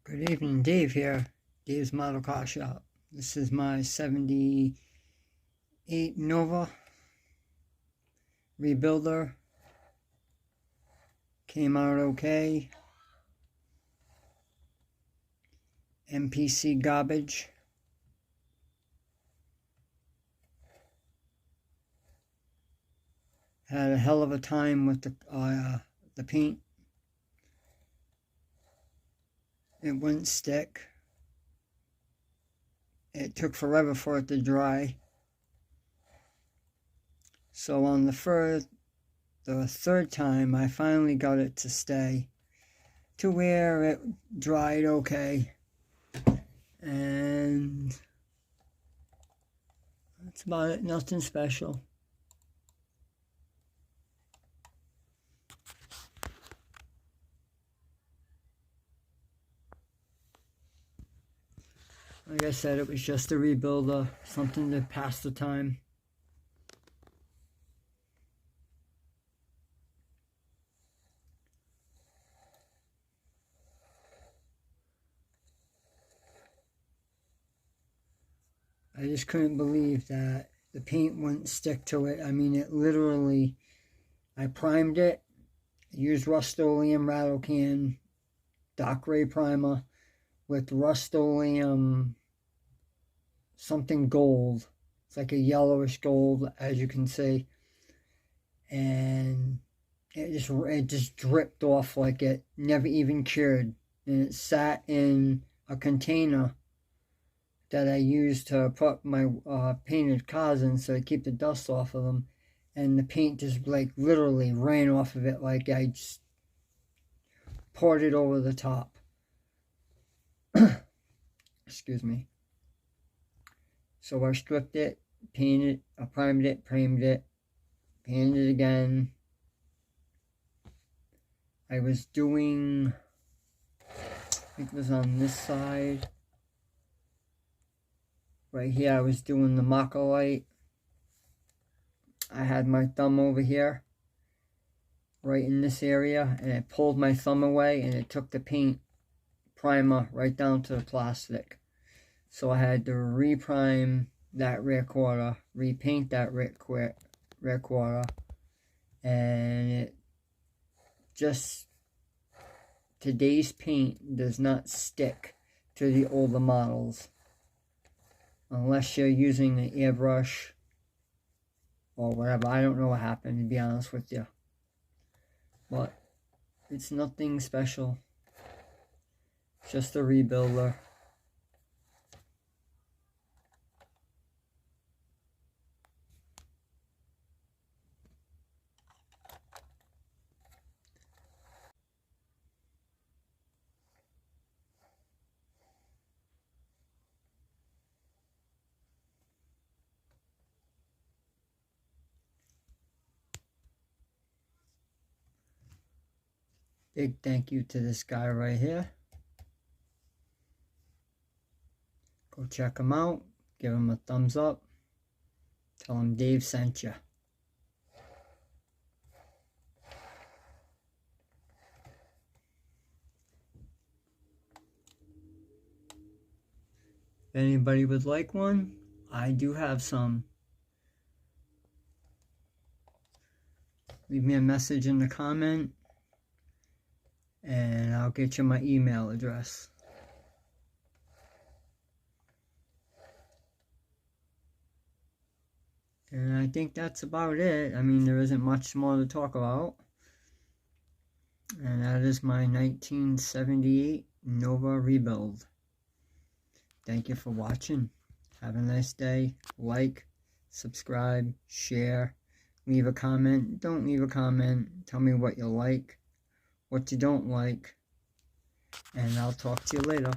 Good evening, Dave here. Dave's Model Car Shop. This is my 78 Nova Rebuilder. Came out okay. MPC garbage. Had a hell of a time with the paint. It wouldn't stick. It took forever for it to dry. So on the third time, I finally got it to stay to where it dried okay. And that's about it. Nothing special. Like I said, it was just a rebuilder, something to pass the time. I just couldn't believe that the paint wouldn't stick to it. I mean, it literally, I primed it, used Rust-Oleum Rattle Can Dark Gray Primer with Rust-Oleum something gold. It's like a yellowish gold, as you can see. And it just dripped off like it never even cured. And it sat in a container that I used to put my painted cars in so to keep the dust off of them. And the paint just like literally ran off of it, like I just poured it over the top. Excuse me. So I stripped it, painted, I primed it, painted it again. I was doing, I think it was on this side. Right here, I was doing the Mach-A-Lite. I had my thumb over here, right in this area, and it pulled my thumb away, and it took the paint primer right down to the plastic. So I had to reprime that rear quarter, repaint that rear quarter, and it just, today's paint does not stick to the older models unless you're using an airbrush or whatever. I don't know what happened, to be honest with you, but it's nothing special, just a rebuilder. Big thank you to this guy right here. Go check him out. Give him a thumbs up. Tell him Dave sent you. If anybody would like one, I do have some. Leave me a message in the comment, and I'll get you my email address. And I think that's about it. I mean, there isn't much more to talk about. And that is my 1978 Nova Rebuild. Thank you for watching. Have a nice day. Like, subscribe, share, leave a comment. Don't leave a comment. Tell me what you like, what you don't like, and I'll talk to you later.